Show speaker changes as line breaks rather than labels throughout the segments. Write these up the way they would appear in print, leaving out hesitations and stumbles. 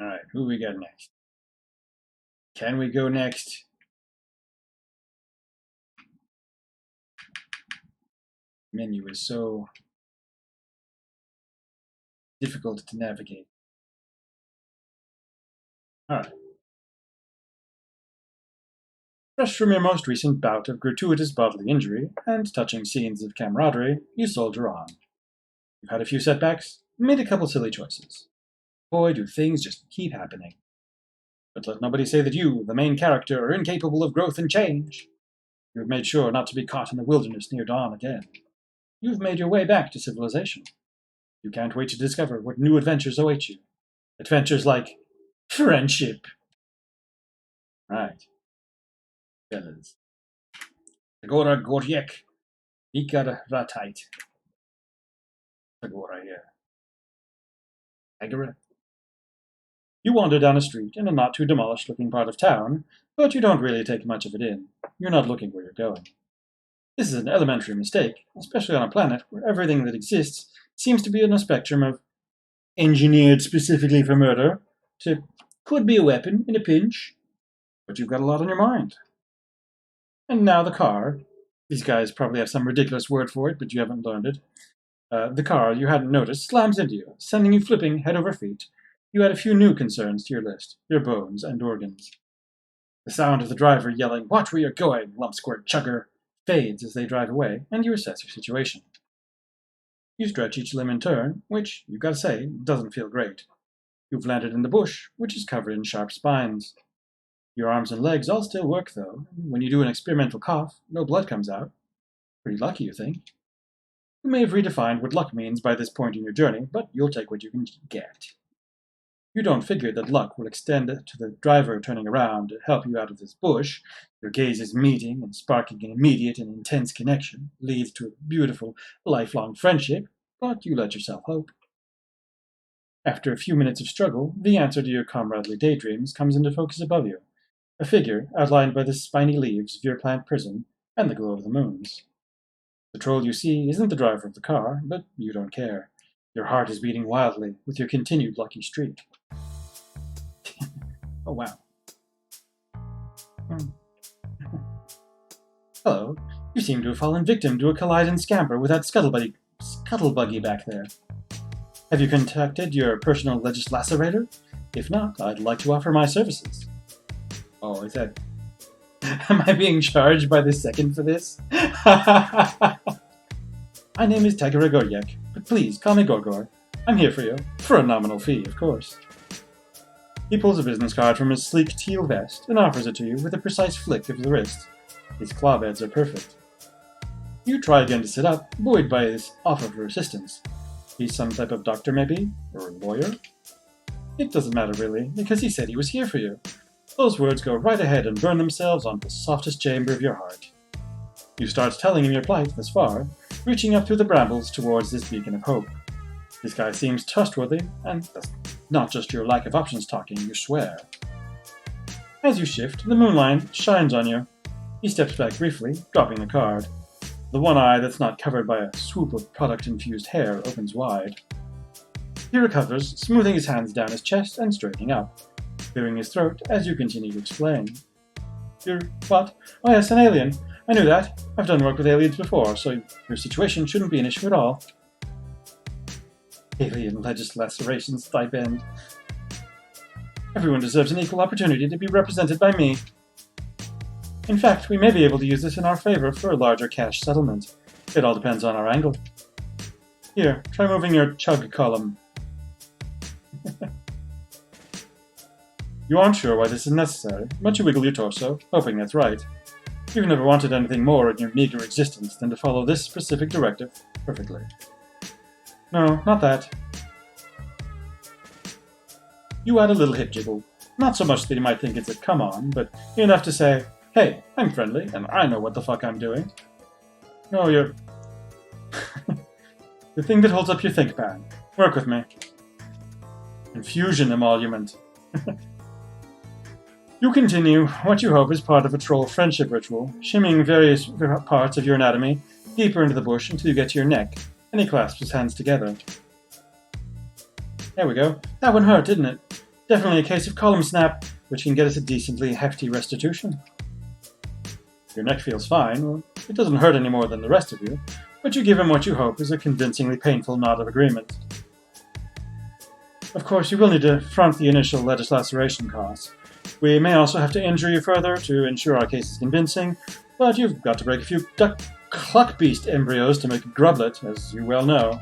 Alright, who we got next? Can we go next? Menu is so difficult to navigate. Alright. Fresh from your most recent bout of gratuitous bodily injury and touching scenes of camaraderie, you soldier on. You've had a few setbacks, made a couple silly choices. Boy, do things just keep happening. But let nobody say that you, the main character, are incapable of growth and change. You have made sure not to be caught in the wilderness near dawn again. You've made your way back to civilization. You can't wait to discover what new adventures await you. Adventures like friendship. Right. Fellas. Tagora Gorjek. Vikar Ratait. Tagora here. Tagora. You wander down a street in a not too demolished looking part of town, but you don't really take much of it in. You're not looking where you're going. This is an elementary mistake, especially on a planet where everything that exists seems to be on a spectrum of engineered specifically for murder to could be a weapon in a pinch, but you've got a lot on your mind. And now the car. These guys probably have some ridiculous word for it, but you haven't learned it. The car you hadn't noticed slams into you, sending you flipping head over feet. You add a few new concerns to your list, your bones and organs. The sound of the driver yelling, "Watch where you're going, lump squirt chugger," fades as they drive away, and you assess your situation. You stretch each limb in turn, which, you've got to say, doesn't feel great. You've landed in the bush, which is covered in sharp spines. Your arms and legs all still work, though. When you do an experimental cough, no blood comes out. Pretty lucky, you think. You may have redefined what luck means by this point in your journey, but you'll take what you can get. You don't figure that luck will extend to the driver turning around to help you out of this bush. Your gazes meeting and sparking an immediate and intense connection leads to a beautiful, lifelong friendship, but you let yourself hope. After a few minutes of struggle, the answer to your comradely daydreams comes into focus above you. A figure outlined by the spiny leaves of your plant prison and the glow of the moons. The troll you see isn't the driver of the car, but you don't care. Your heart is beating wildly with your continued lucky streak. Oh, wow. Hello. You seem to have fallen victim to a colliding scamper with that scuttlebuggy back there. Have you contacted your personal legislacerator? If not, I'd like to offer my services. Oh, is that... Am I being charged by the second for this? My name is Tagora Gorjek, but please call me Gorgor. I'm here for you, for a nominal fee, of course. He pulls a business card from his sleek teal vest and offers it to you with a precise flick of the wrist. His claw beds are perfect. You try again to sit up, buoyed by his offer for assistance. He's some type of doctor, maybe? Or lawyer? It doesn't matter, really, because he said he was here for you. Those words go right ahead and burn themselves onto the softest chamber of your heart. You start telling him your plight thus far, reaching up through the brambles towards this beacon of hope. This guy seems trustworthy, and that's not just your lack of options talking, you swear. As you shift, the moonlight shines on you. He steps back briefly, dropping the card. The one eye that's not covered by a swoop of product-infused hair opens wide. He recovers, smoothing his hands down his chest and straightening up, clearing his throat as you continue to explain. You're what? Oh yes, an alien. I knew that. I've done work with aliens before, so your situation shouldn't be an issue at all. Alien legislacerations stipend. Everyone deserves an equal opportunity to be represented by me. In fact, we may be able to use this in our favor for a larger cash settlement. It all depends on our angle. Here, try moving your chug column. You aren't sure why this is necessary, but you wiggle your torso, hoping that's right. You've never wanted anything more in your meager existence than to follow this specific directive perfectly. No, not that. You add a little hip jiggle. Not so much that you might think it's a come on, but enough to say, hey, I'm friendly, and I know what the fuck I'm doing. No, you're... the thing that holds up your think pad. Work with me. Infusion emolument. You continue what you hope is part of a troll friendship ritual, shimming various parts of your anatomy deeper into the bush until you get to your neck, and he clasps his hands together. There we go. That one hurt, didn't it? Definitely a case of column snap, which can get us a decently hefty restitution. Your neck feels fine, or it doesn't hurt any more than the rest of you, but you give him what you hope is a convincingly painful nod of agreement. Of course, you will need to front the initial legislaceration costs. We may also have to injure you further to ensure our case is convincing, but you've got to break a few cluck beast embryos to make a grublet, as you well know.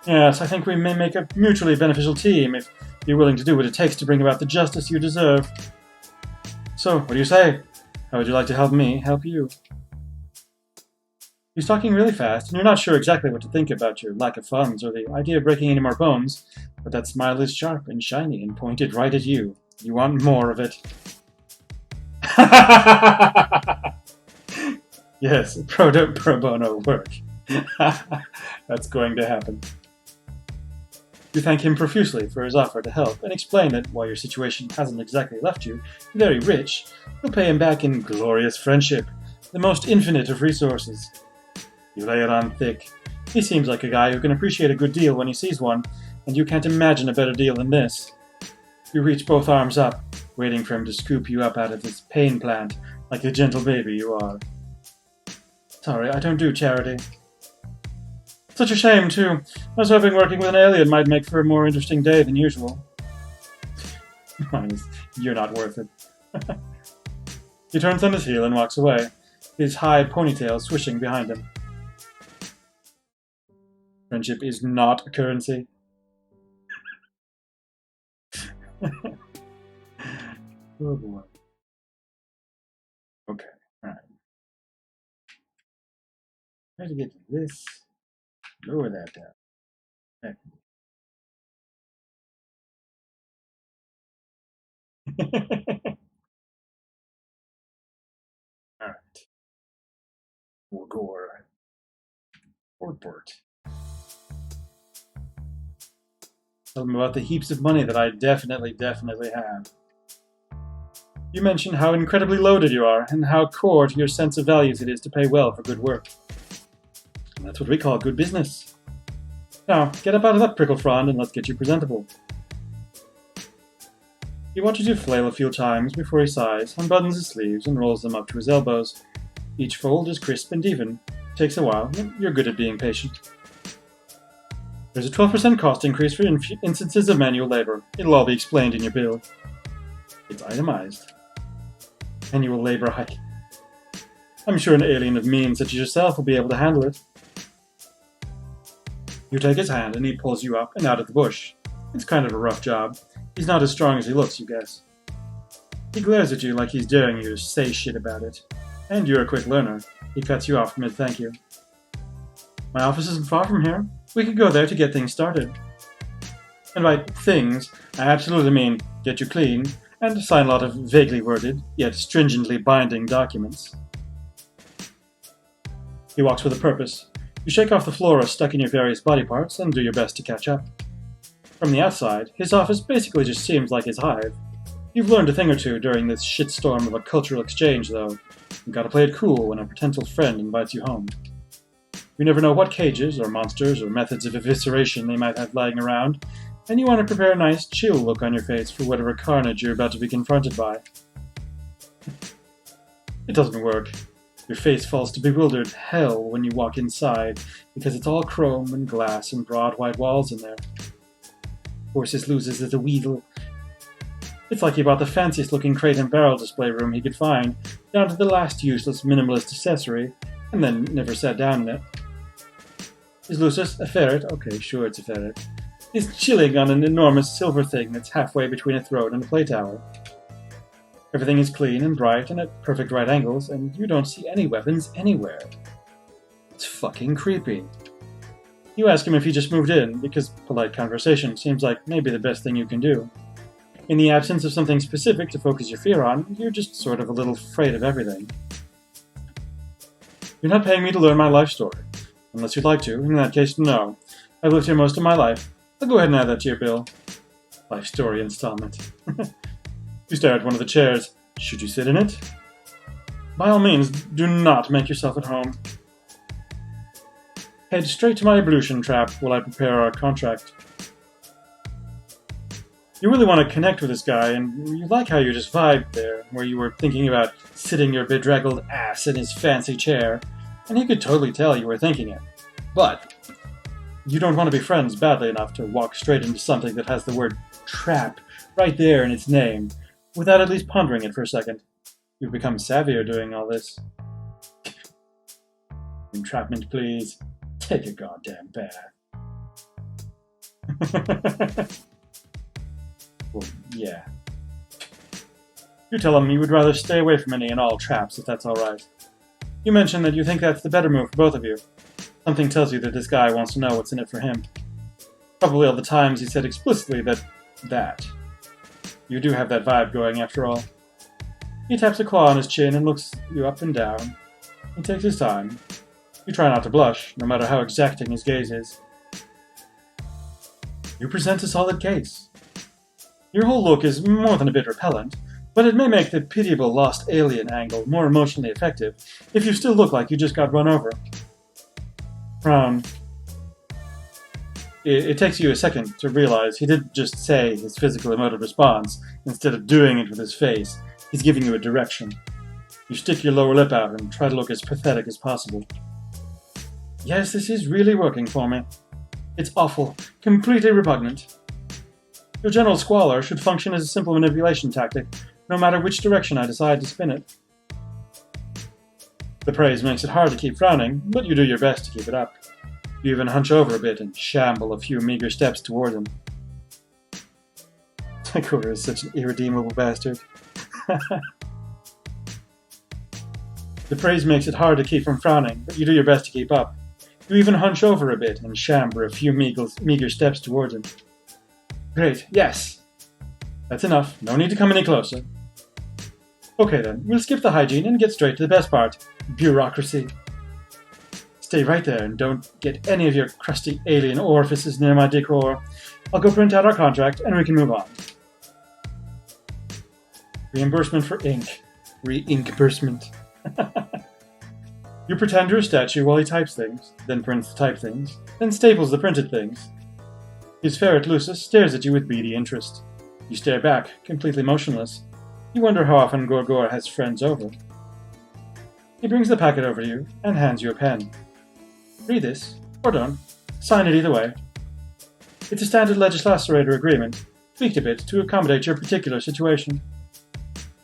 Yes, I think we may make a mutually beneficial team if you're willing to do what it takes to bring about the justice you deserve. So, what do you say? How would you like to help me help you? He's talking really fast, and you're not sure exactly what to think about your lack of funds or the idea of breaking any more bones, but that smile is sharp and shiny and pointed right at you. You want more of it. Yes, pro bono work. That's going to happen. You thank him profusely for his offer to help and explain that while your situation hasn't exactly left you very rich, you'll pay him back in glorious friendship, the most infinite of resources. You lay it on thick. He seems like a guy who can appreciate a good deal when he sees one, and you can't imagine a better deal than this. You reach both arms up, waiting for him to scoop you up out of his pain plant, like a gentle baby you are. Sorry, I don't do charity. Such a shame, too. I was hoping working with an alien might make for a more interesting day than usual. You're not worth it. He turns on his heel and walks away, his high ponytail swishing behind him. Friendship is not a currency. Oh boy. Okay, alright. Try to get to this. Lower that down. Alright. Gore. Port. Tell them about the heaps of money that I definitely have. You mention how incredibly loaded you are, and how core to your sense of values it is to pay well for good work. And that's what we call good business. Now, get up out of that prickle frond and let's get you presentable. He watches you flail a few times before he sighs, unbuttons his sleeves, and rolls them up to his elbows. Each fold is crisp and even. Takes a while, but you're good at being patient. There's a 12% cost increase for instances of manual labor. It'll all be explained in your bill. It's itemized. Annual labor hike. I'm sure an alien of means such as yourself will be able to handle it. You take his hand and he pulls you up and out of the bush. It's kind of a rough job. He's not as strong as he looks, you guess. He glares at you like he's daring you to say shit about it. And you're a quick learner. He cuts you off mid-thank you. My office isn't far from here. We could go there to get things started. And by things, I absolutely mean get you clean and sign a lot of vaguely worded, yet stringently binding documents. He walks with a purpose. You shake off the flora stuck in your various body parts and do your best to catch up. From the outside, his office basically just seems like his hive. You've learned a thing or two during this shitstorm of a cultural exchange, though. You've got to play it cool when a potential friend invites you home. You never know what cages, or monsters, or methods of evisceration they might have lying around, and you want to prepare a nice, chill look on your face for whatever carnage you're about to be confronted by. It doesn't work. Your face falls to bewildered hell when you walk inside, because it's all chrome and glass and broad white walls in there. Horses loses as a weasel. It's like he bought the fanciest looking crate and barrel display room he could find, down to the last useless minimalist accessory, and then never sat down in it. Is Lucius a ferret? Okay, sure it's a ferret. He's chilling on an enormous silver thing that's halfway between a throne and a play tower. Everything is clean and bright and at perfect right angles, and you don't see any weapons anywhere. It's fucking creepy. You ask him if he just moved in, because polite conversation seems like maybe the best thing you can do. In the absence of something specific to focus your fear on, you're just sort of a little afraid of everything. You're not paying me to learn my life story. Unless you'd like to. In that case, no. I've lived here most of my life. I'll go ahead and add that to your bill. Life story installment. You stare at one of the chairs. Should you sit in it? By all means, do not make yourself at home. Head straight to my ablution trap while I prepare our contract. You really want to connect with this guy, and you like how you just vibed there, where you were thinking about sitting your bedraggled ass in his fancy chair, and he could totally tell you were thinking it. But you don't want to be friends badly enough to walk straight into something that has the word trap right there in its name, without at least pondering it for a second. You've become savvier doing all this. Entrapment, please. Take a goddamn bath. Well, yeah. You tell him you would rather stay away from any and all traps, if that's alright. You mention that you think that's the better move for both of you. Something tells you that this guy wants to know what's in it for him. Probably all the times he said explicitly that. You do have that vibe going, after all. He taps a claw on his chin and looks you up and down. He takes his time. You try not to blush, no matter how exacting his gaze is. You present a solid case. Your whole look is more than a bit repellent, but it may make the pitiable lost alien angle more emotionally effective if you still look like you just got run over. Frown. It takes you a second to realize he didn't just say his physical emotive response instead of doing it with his face. He's giving you a direction. You stick your lower lip out and try to look as pathetic as possible. Yes, this is really working for me. It's awful, completely repugnant. Your general squalor should function as a simple manipulation tactic, no matter which direction I decide to spin it. The praise makes it hard to keep frowning, but you do your best to keep it up. You even hunch over a bit and shamble a few meager steps toward him. Tagora is such an irredeemable bastard. The praise makes it hard to keep from frowning, but you do your best to keep up. You even hunch over a bit and shamber a few meager steps towards him. Great, yes. That's enough. No need to come any closer. Okay then, we'll skip the hygiene and get straight to the best part. Bureaucracy. Stay right there and don't get any of your crusty alien orifices near my decor. I'll go print out our contract and we can move on. Reimbursement for ink. Re-inkbursement. You pretend you're a statue while he types things, then prints the typed things, then staples the printed things. His ferret Lucis stares at you with beady interest. You stare back, completely motionless. You wonder how often Gorjek has friends over. He brings the packet over to you and hands you a pen. Read this, or don't. Sign it either way. It's a standard legislacerator agreement, tweaked a bit to accommodate your particular situation.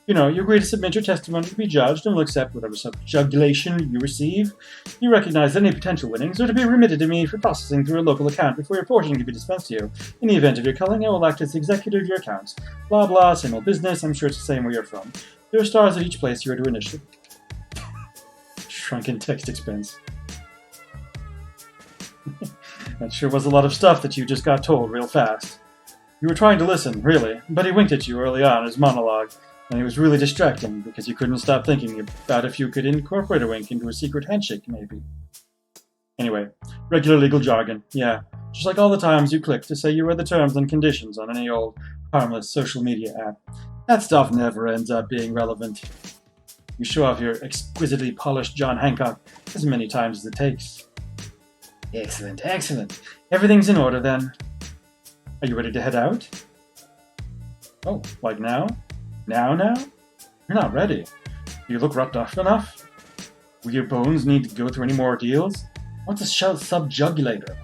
You agree to submit your testimony to be judged and will accept whatever subjugulation you receive. You recognize that any potential winnings are to be remitted to me for processing through a local account before your portion can be dispensed to you. In the event of your culling, I will act as the executive of your accounts. Blah blah, same old business, I'm sure it's the same where you're from. There are stars at each place you are to initially. Shrunken text expense. That sure was a lot of stuff that you just got told real fast. You were trying to listen, really, but he winked at you early on in his monologue. And it was really distracting, because you couldn't stop thinking about if you could incorporate a wink into a secret handshake, maybe. Anyway, regular legal jargon, yeah. Just like all the times you click to say you read the terms and conditions on any old, harmless social media app. That stuff never ends up being relevant. You show off your exquisitely polished John Hancock as many times as it takes. Excellent, excellent. Everything's in order, then. Are you ready to head out? Oh, like now? Now? You're not ready. Do you look roughed up enough? Will your bones need to go through any more ordeals? What's a subjugulator?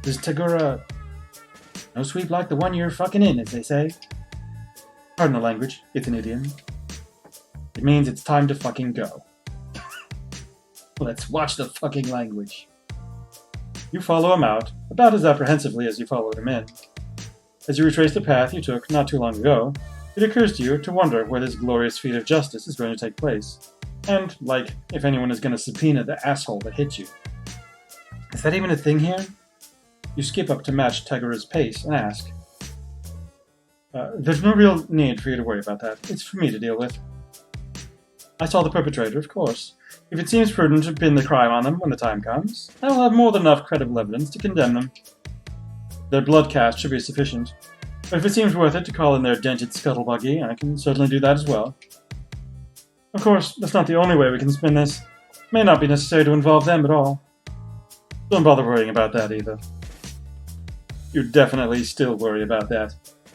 Does Tagora no sweep like the one you're fucking in, as they say? Pardon the language, it's an idiom. It means it's time to fucking go. Let's watch the fucking language. You follow him out, about as apprehensively as you followed him in. As you retrace the path you took not too long ago, it occurs to you to wonder where this glorious feat of justice is going to take place. And, if anyone is going to subpoena the asshole that hit you. Is that even a thing here? You skip up to match Tagora's pace and ask. There's no real need for you to worry about that. It's for me to deal with. I saw the perpetrator, of course. If it seems prudent to pin the crime on them when the time comes, I will have more than enough credible evidence to condemn them. Their blood cast should be sufficient. But if it seems worth it to call in their dented scuttlebuggy, I can certainly do that as well. Of course, that's not the only way we can spin this. It may not be necessary to involve them at all. Don't bother worrying about that either. You definitely still worry about that.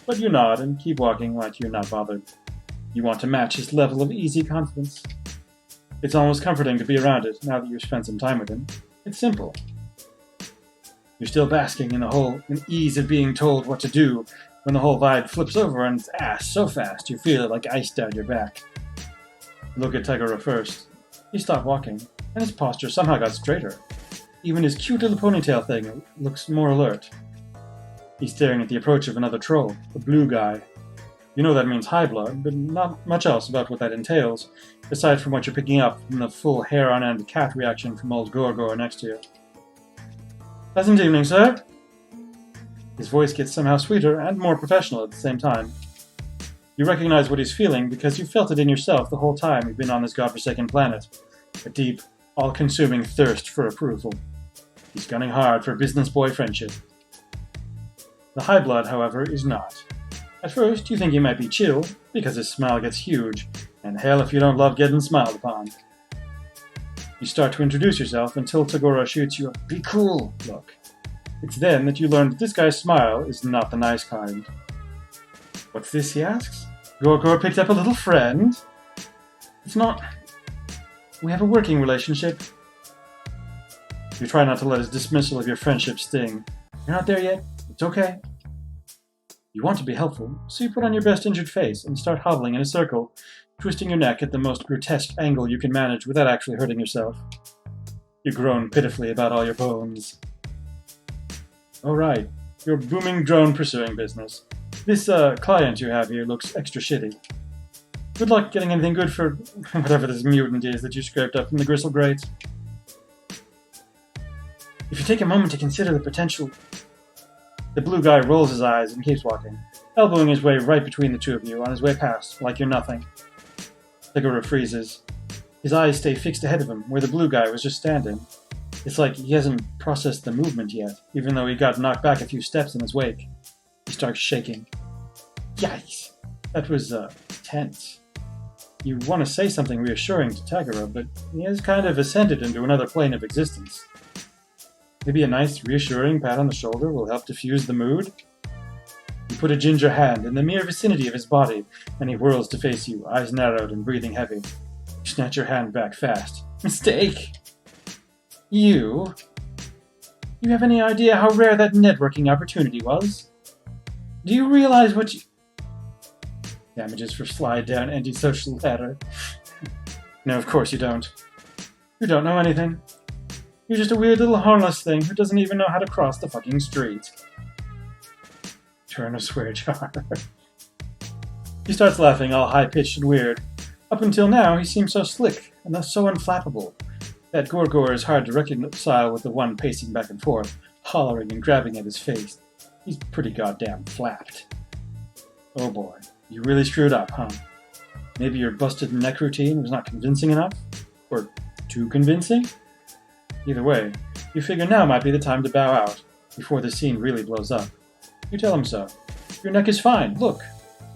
but you nod and keep walking like you're not bothered. You want to match his level of easy confidence. It's almost comforting to be around it now that you've spent some time with him. It's simple. You're still basking in the whole ease of being told what to do when the whole vibe flips over on its ass so fast you feel it like ice down your back. Look at Tagora first. He stopped walking, and his posture somehow got straighter. Even his cute little ponytail thing looks more alert. He's staring at the approach of another troll, a blue guy. You know that means high blood, but not much else about what that entails, aside from what you're picking up from the full hair-on-end cat reaction from old Gorgor next to you. Pleasant evening, sir. His voice gets somehow sweeter and more professional at the same time. You recognize what he's feeling because you felt it in yourself the whole time you've been on this godforsaken planet. A deep, all-consuming thirst for approval. He's gunning hard for business boy friendship. The high blood, however, is not. At first, you think he might be chill, because his smile gets huge, and hell if you don't love getting smiled upon. You start to introduce yourself until Tagora shoots you a "be cool" look. It's then that you learn that this guy's smile is not the nice kind. What's this, he asks? Gorgor picked up a little friend? It's not... We have a working relationship. You try not to let his dismissal of your friendship sting. You're not there yet. It's okay. You want to be helpful, so you put on your best injured face and start hobbling in a circle, twisting your neck at the most grotesque angle you can manage without actually hurting yourself. You groan pitifully about all your bones. Oh right, your booming drone pursuing business. This client you have here looks extra shitty. Good luck getting anything good for whatever this mutant is that you scraped up from the gristle grate. If you take a moment to consider the potential... The blue guy rolls his eyes and keeps walking, elbowing his way right between the two of you on his way past, like you're nothing. Tagora freezes. His eyes stay fixed ahead of him, where the blue guy was just standing. It's like he hasn't processed the movement yet, even though he got knocked back a few steps in his wake. He starts shaking. Yikes! That was, tense. You want to say something reassuring to Tagora, but he has kind of ascended into another plane of existence. Maybe a nice, reassuring pat on the shoulder will help diffuse the mood? You put a ginger hand in the mere vicinity of his body, and he whirls to face you, eyes narrowed and breathing heavy. You snatch your hand back fast. Mistake! You have any idea how rare that networking opportunity was? Do you realize what you... Damages for slide down antisocial ladder. No, of course you don't. You don't know anything. You're just a weird little harmless thing who doesn't even know how to cross the fucking street. Turn a swear jar. He starts laughing all high-pitched and weird. Up until now, he seems so slick and thus so unflappable that Gorgor is hard to reconcile with the one pacing back and forth, hollering and grabbing at his face. He's pretty goddamn flapped. Oh boy, you really screwed up, huh? Maybe your busted neck routine was not convincing enough? Or too convincing? Either way, you figure now might be the time to bow out, before the scene really blows up. You tell him so. Your neck is fine, look.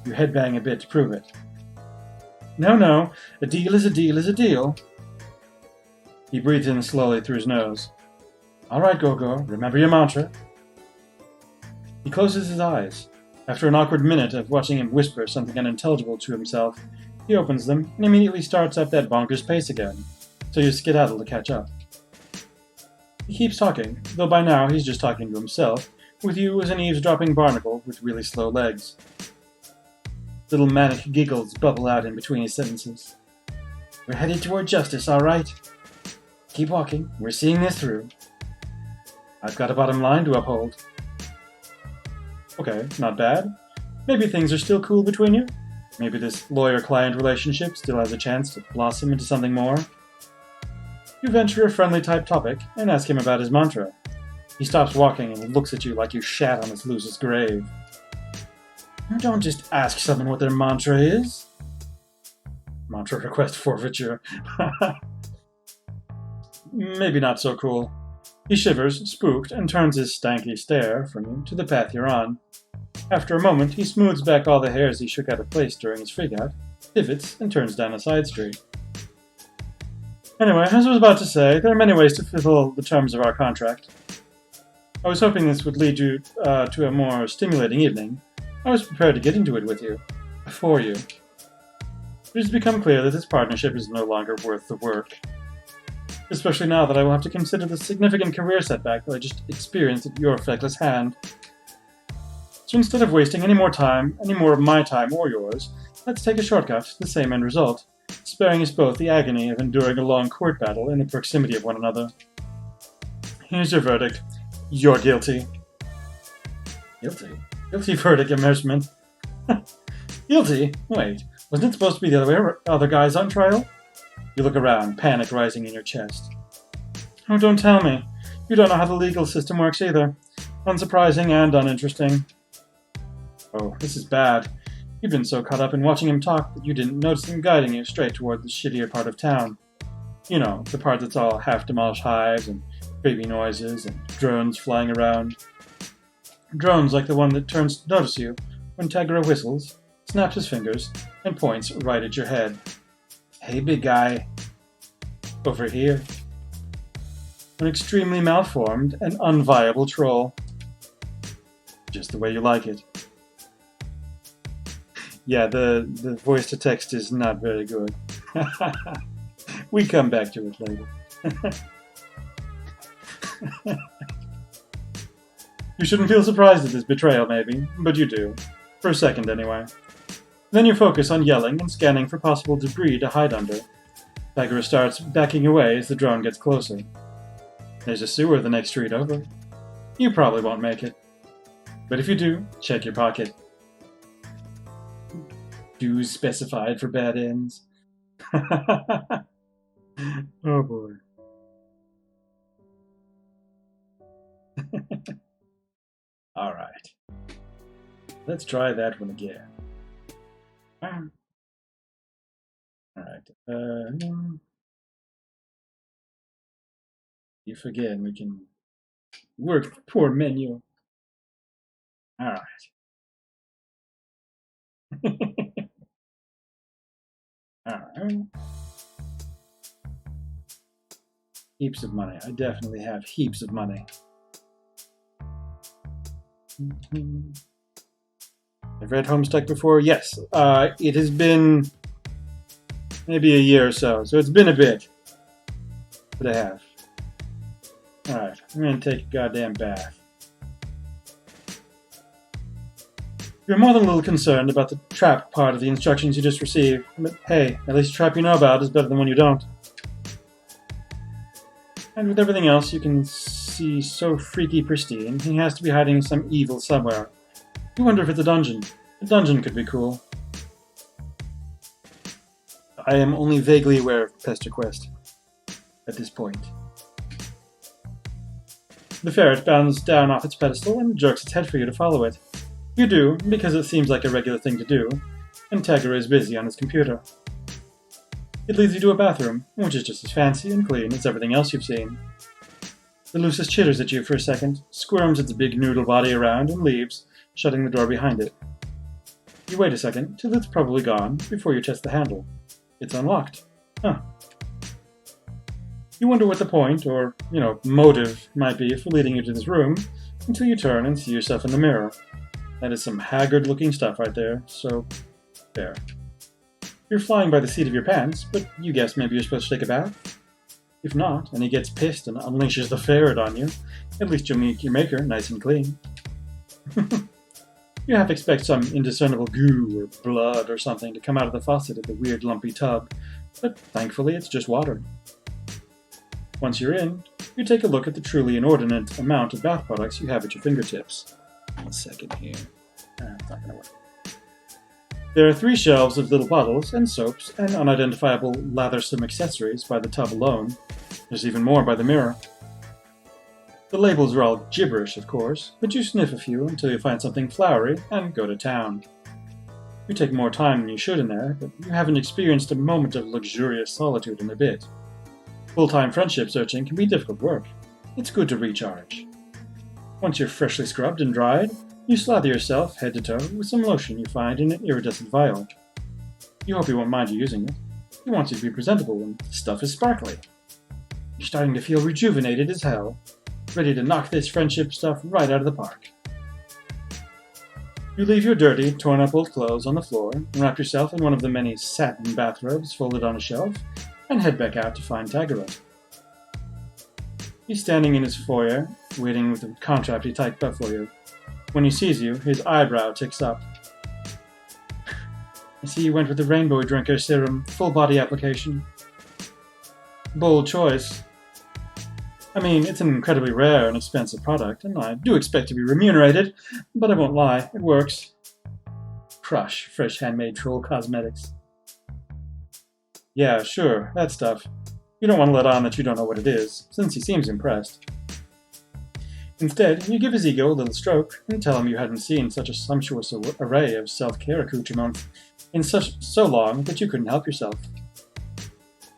You headbang a bit to prove it. No, a deal is a deal is a deal. He breathes in slowly through his nose. All right, Gorgor, remember your mantra. He closes his eyes. After an awkward minute of watching him whisper something unintelligible to himself, he opens them and immediately starts up that bonkers pace again, so you skedaddle to catch up. He keeps talking, though by now he's just talking to himself, with you as an eavesdropping barnacle with really slow legs. Little manic giggles bubble out in between his sentences. We're headed toward justice, all right? Keep walking, we're seeing this through. I've got a bottom line to uphold. Okay, not bad. Maybe things are still cool between you? Maybe this lawyer-client relationship still has a chance to blossom into something more? You venture a friendly-type topic and ask him about his mantra. He stops walking and looks at you like you shat on his loser's grave. You don't just ask someone what their mantra is. Mantra request forfeiture. Maybe not so cool. He shivers, spooked, and turns his stanky stare from you to the path you're on. After a moment, he smooths back all the hairs he shook out of place during his freak-out, pivots, and turns down a side street. Anyway, as I was about to say, there are many ways to fulfill the terms of our contract. I was hoping this would lead you to a more stimulating evening, I was prepared to get into it with you. For you. It has become clear that this partnership is no longer worth the work. Especially now that I will have to consider the significant career setback that I just experienced at your feckless hand. So instead of wasting any more of my time or yours, let's take a shortcut to the same end result, sparing us both the agony of enduring a long court battle in the proximity of one another. Here's your verdict. You're guilty. Guilty? Guilty verdict, immersement. Guilty? Wait, wasn't it supposed to be the other way? Other guys on trial? You look around, panic rising in your chest. Oh, don't tell me. You don't know how the legal system works either. Unsurprising and uninteresting. Oh, this is bad. You've been so caught up in watching him talk that you didn't notice him guiding you straight toward the shittier part of town. You know, the part that's all half-demolished hives and creepy noises and drones flying around. Drones like the one that turns to notice you when Tagora whistles, snaps his fingers, and points right at your head. Hey, big guy. Over here. An extremely malformed and unviable troll. Just the way you like it. Yeah, the voice-to-text is not very good. We come back to it later. You shouldn't feel surprised at this betrayal, maybe, but you do. For a second, anyway. Then you focus on yelling and scanning for possible debris to hide under. Tagora starts backing away as the drone gets closer. There's a sewer the next street over. You probably won't make it. But if you do, check your pocket. Dues specified for bad ends. Oh boy. Alright. Let's try that one again. Alright. If again we can work the poor menu. Alright. Alright. Heaps of money. I definitely have heaps of money. I've read Homestuck before? Yes. It has been maybe a year or so it's been a bit. But I have. Alright, I'm gonna take a goddamn bath. You're more than a little concerned about the trap part of the instructions you just received, but hey, at least the trap you know about is better than one you don't. And with everything else you can see so freaky pristine, he has to be hiding some evil somewhere. You wonder if it's a dungeon. A dungeon could be cool. I am only vaguely aware of PesterQuest at this point. The ferret bounds down off its pedestal and jerks its head for you to follow it. You do, because it seems like a regular thing to do, and Tagora is busy on his computer. It leads you to a bathroom, which is just as fancy and clean as everything else you've seen. The Lucis chitters at you for a second, squirms its big noodle body around, and leaves, shutting the door behind it. You wait a second, till it's probably gone, before you test the handle. It's unlocked. Huh. You wonder what the point, or, motive might be for leading you to this room, until you turn and see yourself in the mirror. That is some haggard-looking stuff right there, so there. You're flying by the seat of your pants, but you guess maybe you're supposed to take a bath? If not, and he gets pissed and unleashes the ferret on you, at least you'll make your maker nice and clean. You half expect some indiscernible goo or blood or something to come out of the faucet of the weird lumpy tub, but thankfully it's just water. Once you're in, you take a look at the truly inordinate amount of bath products you have at your fingertips. 1 second here. It's not gonna work. There are 3 shelves of little bottles and soaps and unidentifiable lathersome accessories by the tub alone. There's even more by the mirror. The labels are all gibberish, of course, but you sniff a few until you find something flowery and go to town. You take more time than you should in there, but you haven't experienced a moment of luxurious solitude in a bit. Full-time friendship searching can be difficult work. It's good to recharge. Once you're freshly scrubbed and dried, you slather yourself head to toe with some lotion you find in an iridescent vial. You hope he won't mind you using it. He wants you to be presentable, and the stuff is sparkly. You're starting to feel rejuvenated as hell, ready to knock this friendship stuff right out of the park. You leave your dirty, torn-up old clothes on the floor, and wrap yourself in one of the many satin bathrobes folded on a shelf, and head back out to find Tagora. He's standing in his foyer, waiting with the contract he typed up for you. When he sees you, his eyebrow ticks up. I see you went with the Rainbow Drinker Serum full-body application. Bold choice. I mean, it's an incredibly rare and expensive product, and I do expect to be remunerated, but I won't lie, it works. Crush, fresh handmade troll cosmetics. Yeah, sure, that stuff. You don't want to let on that you don't know what it is, since he seems impressed. Instead, you give his ego a little stroke and tell him you hadn't seen such a sumptuous array of self-care accoutrements in so long that you couldn't help yourself.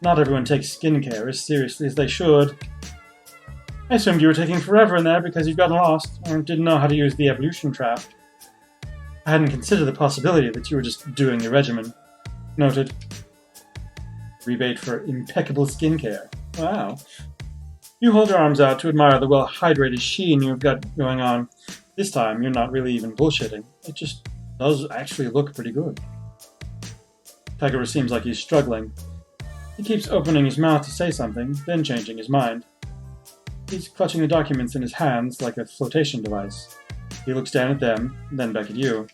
Not everyone takes skincare as seriously as they should. I assumed you were taking forever in there because you'd gotten lost or didn't know how to use the evolution trap. I hadn't considered the possibility that you were just doing the regimen. Noted. Rebate for impeccable skincare. Wow. You hold your arms out to admire the well-hydrated sheen you've got going on. This time, you're not really even bullshitting. It just does actually look pretty good. Tagora seems like he's struggling. He keeps opening his mouth to say something, then changing his mind. He's clutching the documents in his hands like a flotation device. He looks down at them, then back at you.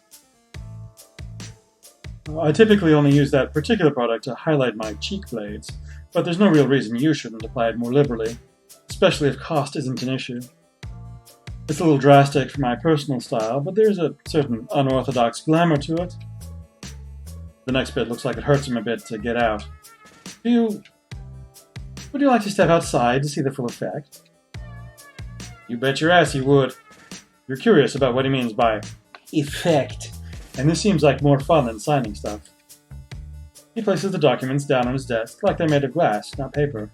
I typically only use that particular product to highlight my cheek blades, but there's no real reason you shouldn't apply it more liberally, especially if cost isn't an issue. It's a little drastic for my personal style, but there's a certain unorthodox glamour to it. The next bit looks like it hurts him a bit to get out. Would you like to step outside to see the full effect? You bet your ass you would. You're curious about what he means by effect, and this seems like more fun than signing stuff. He places the documents down on his desk like they're made of glass, not paper.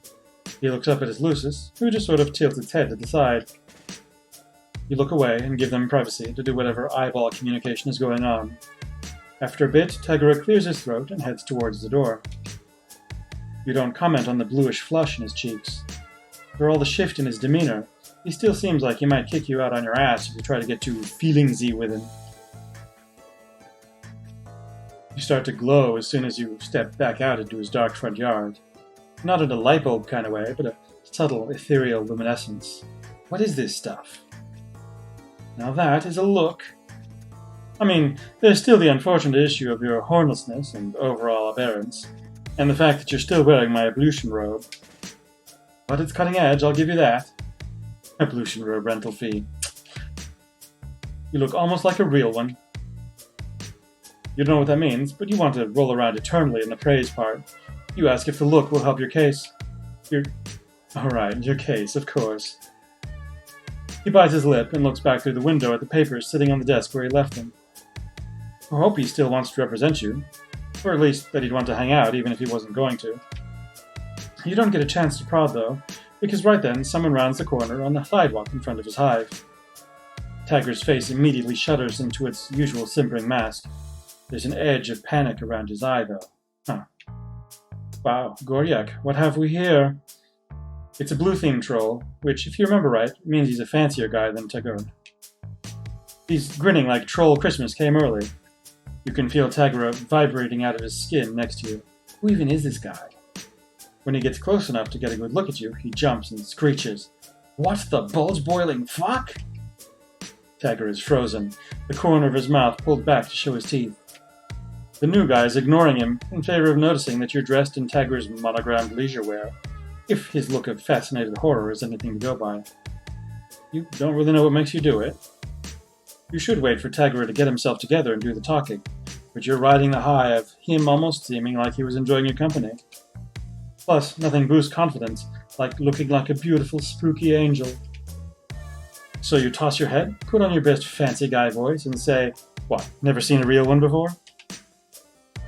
He looks up at his Lucis, who just sort of tilts its head to the side. You look away and give them privacy to do whatever eyeball communication is going on. After a bit, Tagora clears his throat and heads towards the door. You don't comment on the bluish flush in his cheeks. For all the shift in his demeanor, he still seems like he might kick you out on your ass if you try to get too feelingsy with him. You start to glow as soon as you step back out into his dark front yard. Not in a light bulb kind of way, but a subtle, ethereal luminescence. What is this stuff? Now that is a look. I mean, there's still the unfortunate issue of your hornlessness and overall appearance, and the fact that you're still wearing my ablution robe. But it's cutting edge, I'll give you that. Ablution robe rental fee. You look almost like a real one. You don't know what that means, but you want to roll around eternally in the praise part. You ask if the look will help your case. Alright, your case, of course. He bites his lip and looks back through the window at the papers sitting on the desk where he left them. I hope he still wants to represent you. Or at least that he'd want to hang out even if he wasn't going to. You don't get a chance to prod though, because right then someone rounds the corner on the sidewalk in front of his hive. Tagora's face immediately shudders into its usual simpering mask. There's an edge of panic around his eye though. Wow, Gorjek, what have we here? It's a blue-themed troll, which, if you remember right, means he's a fancier guy than Tagora. He's grinning like Troll Christmas came early. You can feel Tagora vibrating out of his skin next to you. Who even is this guy? When he gets close enough to get a good look at you, he jumps and screeches. What the bulge-boiling fuck? Tagora is frozen, the corner of his mouth pulled back to show his teeth. The new guy is ignoring him in favor of noticing that you're dressed in Tagora's monogrammed leisure wear, if his look of fascinated horror is anything to go by. You don't really know what makes you do it. You should wait for Tagora to get himself together and do the talking, but you're riding the high of him almost seeming like he was enjoying your company. Plus, nothing boosts confidence like looking like a beautiful, spooky angel. So you toss your head, put on your best fancy guy voice, and say, what, never seen a real one before?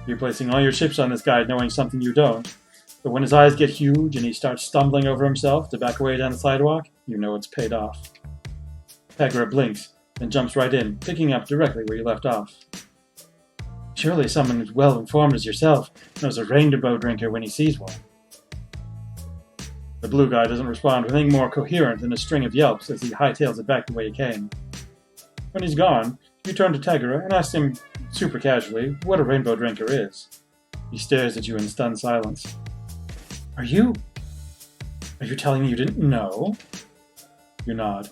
You're placing all your chips on this guy knowing something you don't, but when his eyes get huge and he starts stumbling over himself to back away down the sidewalk, you know it's paid off. Tagora blinks, then jumps right in, picking up directly where you left off. Surely someone as well informed as yourself knows a rainbow drinker when he sees one. The blue guy doesn't respond with anything more coherent than a string of yelps as he hightails it back the way he came. When he's gone, You turn to Tagora and ask him, super casually, what a rainbow drinker is. He stares at you in stunned silence. Are you telling me you didn't know? You nod.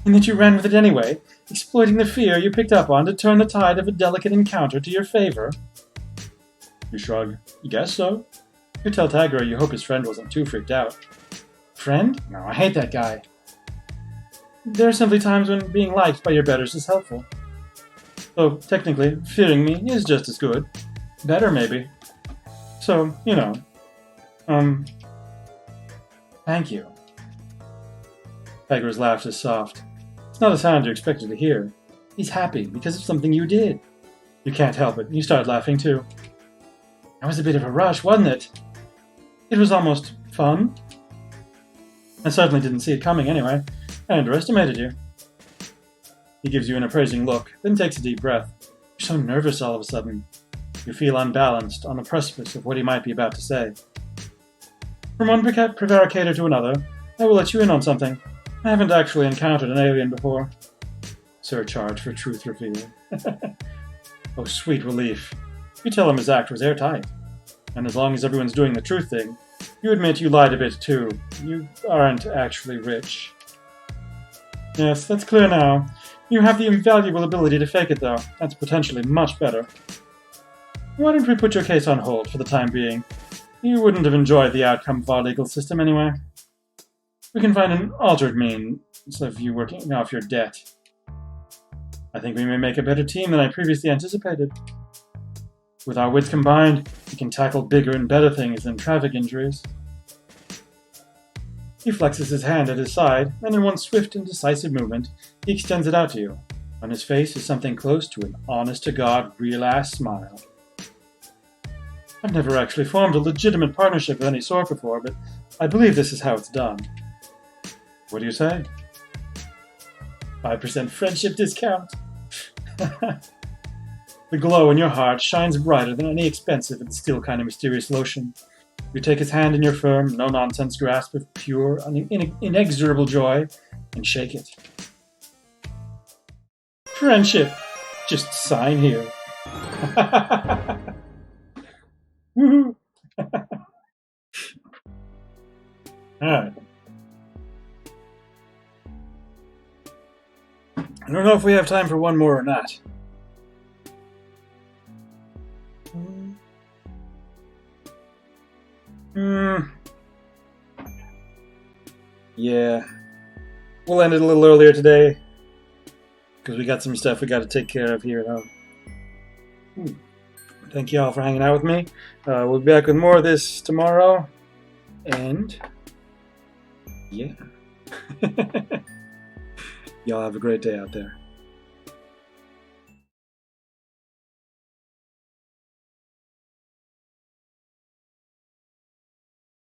And that you ran with it anyway, exploiting the fear you picked up on to turn the tide of a delicate encounter to your favor? You shrug. Guess so. You tell Tagora you hope his friend wasn't too freaked out. Friend? No, I hate that guy. There are simply times when being liked by your betters is helpful. Though, technically, fearing me is just as good. Better, maybe. So, you know. Thank you. Tagora's laugh is soft. It's not a sound you expected to hear. He's happy because of something you did. You can't help it. You start laughing too. That was a bit of a rush, wasn't it? It was almost fun. I certainly didn't see it coming anyway. I underestimated you. He gives you an appraising look, then takes a deep breath. You're so nervous all of a sudden. You feel unbalanced, on the precipice of what he might be about to say. From one prevaricator to another, I will let you in on something. I haven't actually encountered an alien before. Surcharge for truth revealed. Oh, sweet relief. You tell him his act was airtight. And as long as everyone's doing the truth thing, you admit you lied a bit too. You aren't actually rich. Yes, that's clear now. You have the invaluable ability to fake it, though. That's potentially much better. Why don't we put your case on hold for the time being? You wouldn't have enjoyed the outcome of our legal system anyway. We can find an altered means of you working off your debt. I think we may make a better team than I previously anticipated. With our wits combined, we can tackle bigger and better things than traffic injuries. He flexes his hand at his side, and in one swift and decisive movement, he extends it out to you. On his face is something close to an honest-to-God, real-ass smile. I've never actually formed a legitimate partnership of any sort before, but I believe this is how it's done. What do you say? 5% friendship discount. The glow in your heart shines brighter than any expensive and still kind of mysterious lotion. You take his hand in your firm, no-nonsense grasp of pure, inexorable joy, and shake it. Friendship. Just sign here. Woohoo! Alright. I don't know if we have time for one more or not. Yeah. We'll end it a little earlier today, because we got some stuff we got to take care of here at home. Thank you all for hanging out with me. We'll be back with more of this tomorrow. And yeah. Y'all have a great day out there.